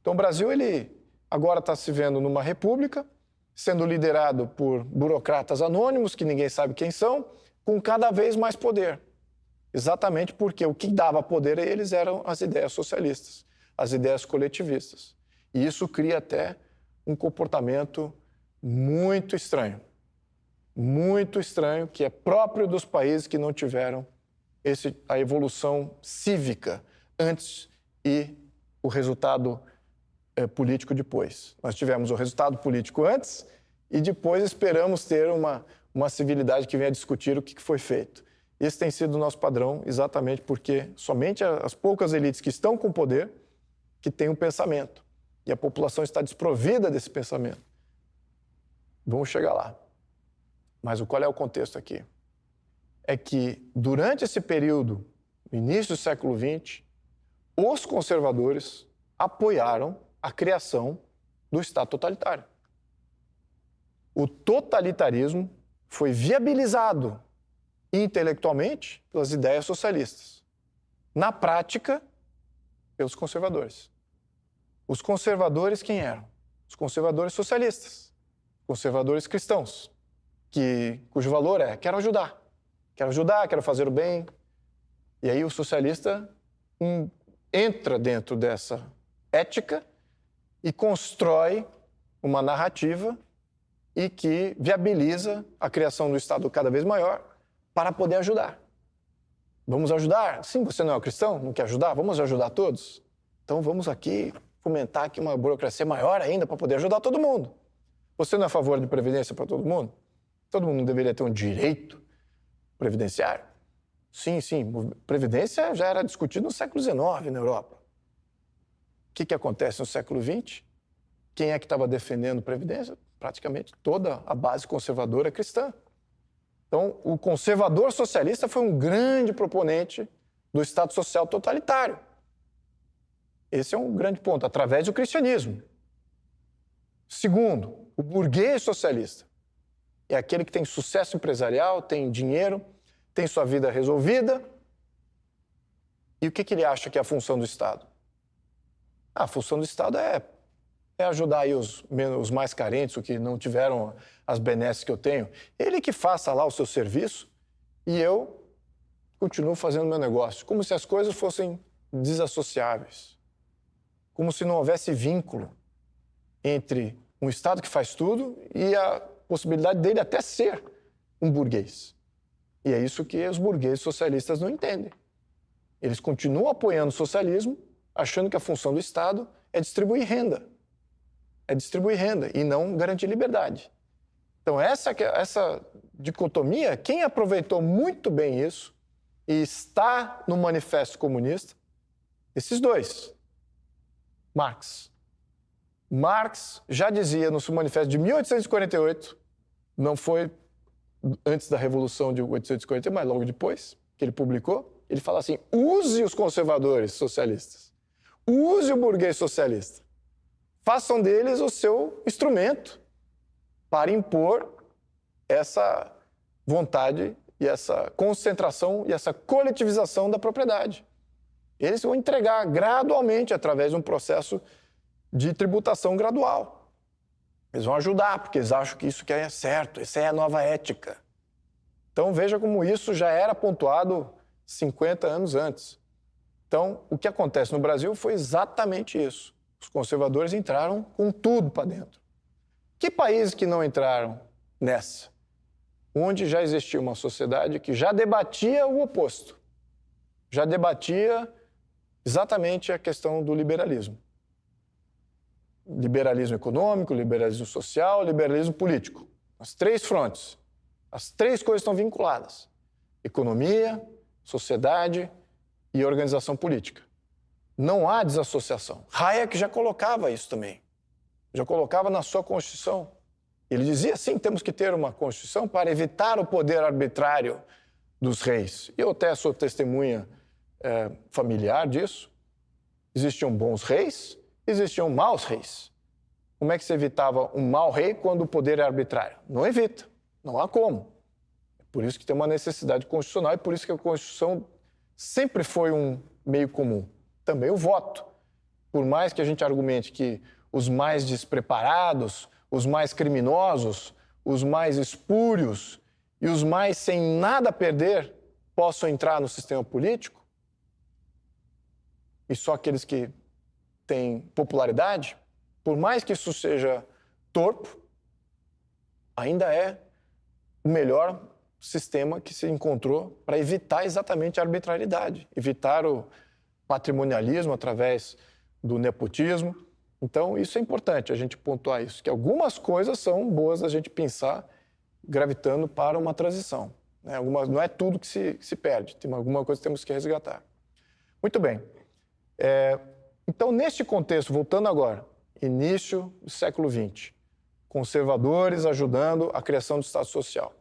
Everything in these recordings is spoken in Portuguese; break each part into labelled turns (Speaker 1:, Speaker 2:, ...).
Speaker 1: Então, o Brasil, ele agora está se vendo numa república, sendo liderado por burocratas anônimos, que ninguém sabe quem são, com cada vez mais poder. Exatamente porque o que dava poder a eles eram as ideias socialistas, as ideias coletivistas. E isso cria até um comportamento muito estranho, que é próprio dos países que não tiveram a evolução cívica antes e o resultado político depois. Nós tivemos o resultado político antes e depois esperamos ter uma civilidade que venha discutir o que foi feito. Esse tem sido o nosso padrão, exatamente porque somente as poucas elites que estão com poder que têm um pensamento. E a população está desprovida desse pensamento. Vamos chegar lá. Mas qual é o contexto aqui? É que, durante esse período, no início do século XX, os conservadores apoiaram a criação do Estado totalitário. O totalitarismo foi viabilizado intelectualmente pelas ideias socialistas. Na prática, pelos conservadores. Os conservadores quem eram? Os conservadores socialistas, conservadores cristãos, cujo valor é quero ajudar, quero fazer o bem. E aí o socialista entra dentro dessa ética e constrói uma narrativa e que viabiliza a criação do Estado cada vez maior para poder ajudar. Vamos ajudar? Sim, você não é um cristão? Não quer ajudar? Vamos ajudar todos? Então vamos aqui fomentar aqui uma burocracia maior ainda para poder ajudar todo mundo. Você não é a favor de previdência para todo mundo? Todo mundo deveria ter um direito previdenciário? Sim. Previdência já era discutido no século XIX na Europa. O que acontece no século XX? Quem é que estava defendendo previdência? Praticamente toda a base conservadora cristã. Então, o conservador socialista foi um grande proponente do Estado social totalitário. Esse é um grande ponto, através do cristianismo. Segundo, o burguês socialista é aquele que tem sucesso empresarial, tem dinheiro, tem sua vida resolvida. E o que ele acha que é a função do Estado? A função do Estado é ajudar aí os mais carentes, os que não tiveram as benesses que eu tenho. Ele que faça lá o seu serviço e eu continuo fazendo o meu negócio. Como se as coisas fossem desassociáveis. Como se não houvesse vínculo entre um Estado que faz tudo e a possibilidade dele até ser um burguês. E é isso que os burgueses socialistas não entendem. Eles continuam apoiando o socialismo, achando que a função do Estado é distribuir renda. E não garantir liberdade. Então, essa dicotomia, quem aproveitou muito bem isso e está no Manifesto Comunista, esses dois. Marx. Marx já dizia no seu manifesto de 1848, não foi antes da Revolução de 1848, mas logo depois, que ele publicou, ele fala assim, use os conservadores socialistas, use o burguês socialista, façam deles o seu instrumento para impor essa vontade e essa concentração e essa coletivização da propriedade. Eles vão entregar gradualmente através de um processo de tributação gradual. Eles vão ajudar, porque eles acham que isso que é certo, essa é a nova ética. Então veja como isso já era pontuado 50 anos antes. Então, o que acontece no Brasil foi exatamente isso. Os conservadores entraram com tudo para dentro. Que países que não entraram nessa? Onde já existia uma sociedade que já debatia o oposto. Já debatia exatamente a questão do liberalismo. Liberalismo econômico, liberalismo social, liberalismo político. As três frontes. As três coisas estão vinculadas. Economia, sociedade e organização política. Não há desassociação. Hayek já colocava isso também. Já colocava na sua Constituição. Ele dizia, sim, temos que ter uma Constituição para evitar o poder arbitrário dos reis. Eu até sou testemunha familiar disso. Existiam bons reis, existiam maus reis. Como é que se evitava um mau rei quando o poder é arbitrário? Não evita, não há como. É por isso que tem uma necessidade constitucional e por isso que a Constituição sempre foi um meio comum. Também o voto. por mais que a gente argumente que os mais despreparados, os mais criminosos, os mais espúrios e os mais sem nada a perder possam entrar no sistema político, e só aqueles que têm popularidade, por mais que isso seja torpe, ainda é o melhor sistema que se encontrou para evitar exatamente a arbitrariedade, evitar o patrimonialismo através do nepotismo. Então, isso é importante, a gente pontuar isso, que algumas coisas são boas a gente pensar gravitando para uma transição. Né? Não é tudo que se perde, tem alguma coisa que temos que resgatar. Muito bem. Então, neste contexto, voltando agora, início do século XX, conservadores ajudando a criação do Estado Social.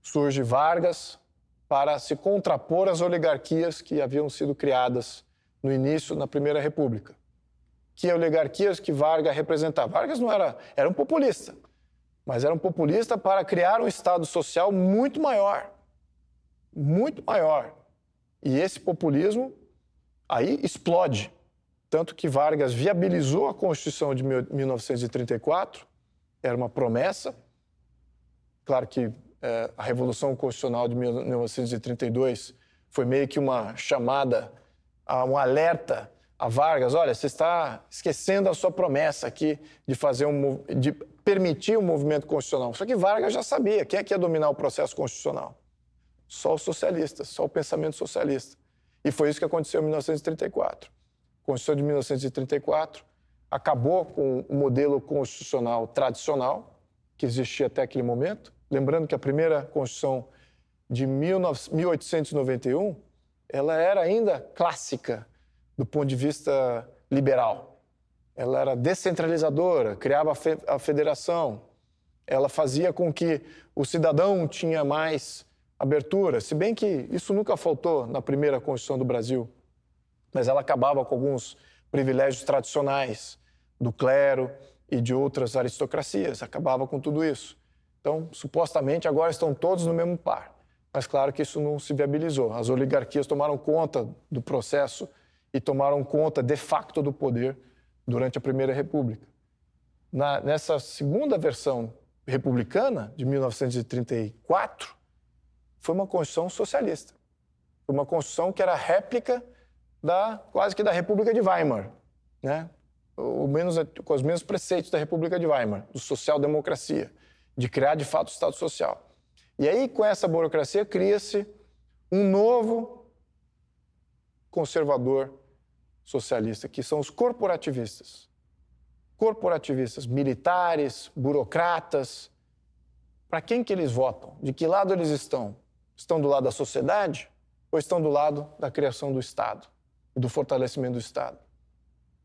Speaker 1: Surge Vargas para se contrapor às oligarquias que haviam sido criadas no início, na Primeira República. Que oligarquias que Vargas representava? Vargas não era um populista, mas era um populista para criar um Estado Social muito maior. Muito maior. E esse populismo aí explode. Tanto que Vargas viabilizou a Constituição de 1934, era uma promessa. Claro que a Revolução Constitucional de 1932 foi meio que uma chamada, um alerta a Vargas: olha, você está esquecendo a sua promessa aqui de permitir um movimento constitucional. Só que Vargas já sabia quem é que ia dominar o processo constitucional. Só os socialistas, só o pensamento socialista. E foi isso que aconteceu em 1934. A Constituição de 1934 acabou com o modelo constitucional tradicional que existia até aquele momento. Lembrando que a primeira Constituição de 1891 ela era ainda clássica do ponto de vista liberal. Ela era descentralizadora, criava a federação, ela fazia com que o cidadão tinha mais abertura, se bem que isso nunca faltou na primeira Constituição do Brasil, mas ela acabava com alguns privilégios tradicionais do clero e de outras aristocracias, acabava com tudo isso. Então, supostamente, agora estão todos no mesmo par. Mas claro que isso não se viabilizou. As oligarquias tomaram conta do processo e tomaram conta, de facto, do poder durante a Primeira República. Nessa segunda versão republicana, de 1934, foi uma Constituição socialista. Foi uma Constituição que era réplica quase que da República de Weimar, né? Com os mesmos preceitos da República de Weimar, do social-democracia, de criar, de fato, o Estado Social. E aí, com essa burocracia, cria-se um novo conservador socialista, que são os corporativistas. Corporativistas, militares, burocratas. Para quem que eles votam? De que lado eles estão? Estão do lado da sociedade ou estão do lado da criação do Estado e do fortalecimento do Estado?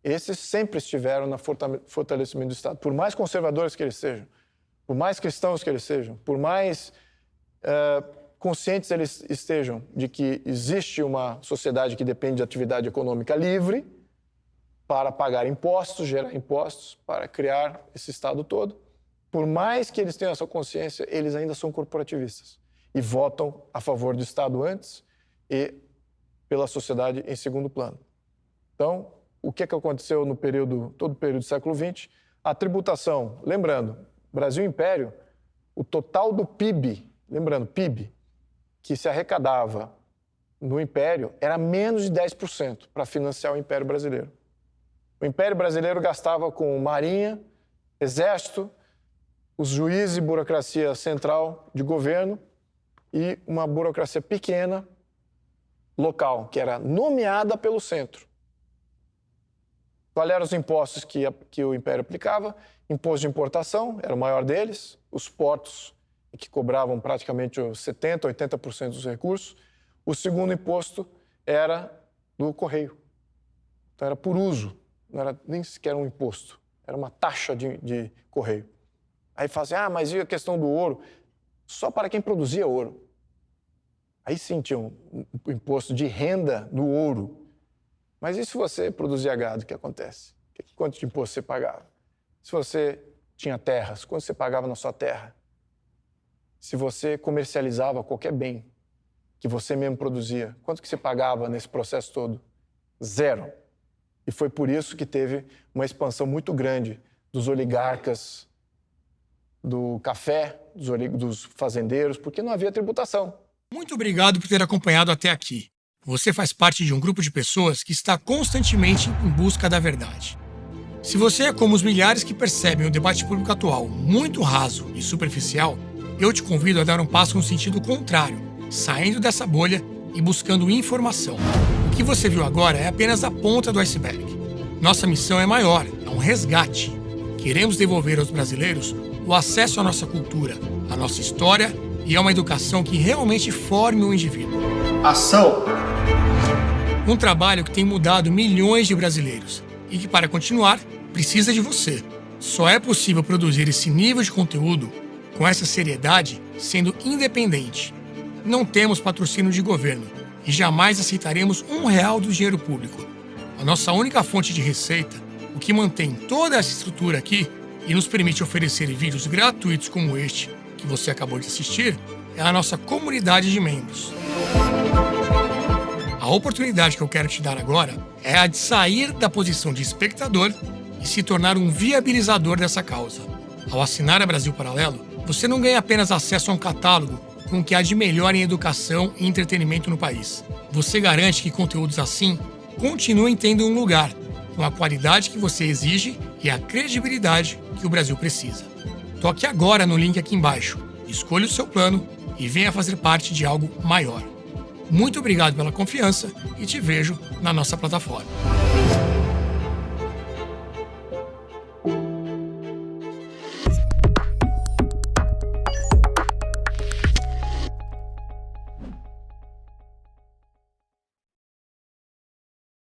Speaker 1: Esses sempre estiveram no fortalecimento do Estado, por mais conservadores que eles sejam, por mais cristãos que eles sejam, por mais conscientes eles estejam de que existe uma sociedade que depende de atividade econômica livre para pagar impostos, gerar impostos, para criar esse Estado todo. Por mais que eles tenham essa consciência, eles ainda são corporativistas e votam a favor do Estado antes e pela sociedade em segundo plano. Então, o que aconteceu no todo o período do século XX? A tributação, lembrando, Brasil Império, o total do PIB, lembrando, PIB, que se arrecadava no Império era menos de 10% para financiar o Império Brasileiro. O Império Brasileiro gastava com marinha, exército, os juízes e burocracia central de governo e uma burocracia pequena, local, que era nomeada pelo centro. Quais eram os impostos que o Império aplicava? Imposto de importação, era o maior deles, os portos, que cobravam praticamente 70%, 80% dos recursos. O segundo imposto era do correio. Então era por uso, não era nem sequer um imposto, era uma taxa de correio. Aí fala assim, mas e a questão do ouro? Só para quem produzia ouro. Aí sim tinha um imposto de renda do ouro. Mas e se você produzia gado, o que acontece? Quanto de imposto você pagava? Se você tinha terras, quanto você pagava na sua terra? Se você comercializava qualquer bem que você mesmo produzia, quanto que você pagava nesse processo todo? Zero. E foi por isso que teve uma expansão muito grande dos oligarcas, do café, dos fazendeiros, porque não havia tributação.
Speaker 2: Muito obrigado por ter acompanhado até aqui. Você faz parte de um grupo de pessoas que está constantemente em busca da verdade. Se você é como os milhares que percebem o debate público atual muito raso e superficial, eu te convido a dar um passo no sentido contrário, saindo dessa bolha e buscando informação. O que você viu agora é apenas a ponta do iceberg. Nossa missão é maior, é um resgate. Queremos devolver aos brasileiros o acesso à nossa cultura, à nossa história e a uma educação que realmente forme o indivíduo.
Speaker 3: Ação!
Speaker 2: Um trabalho que tem mudado milhões de brasileiros e que, para continuar, precisa de você. Só é possível produzir esse nível de conteúdo com essa seriedade sendo independente. Não temos patrocínio de governo e jamais aceitaremos R$1 do dinheiro público. A nossa única fonte de receita, o que mantém toda essa estrutura aqui e nos permite oferecer vídeos gratuitos como este que você acabou de assistir, é a nossa comunidade de membros. A oportunidade que eu quero te dar agora é a de sair da posição de espectador e se tornar um viabilizador dessa causa. Ao assinar a Brasil Paralelo, você não ganha apenas acesso a um catálogo com o que há de melhor em educação e entretenimento no país. Você garante que conteúdos assim continuem tendo um lugar, com a qualidade que você exige e a credibilidade que o Brasil precisa. Toque agora no link aqui embaixo, escolha o seu plano e venha fazer parte de algo maior. Muito obrigado pela confiança e te vejo na nossa plataforma.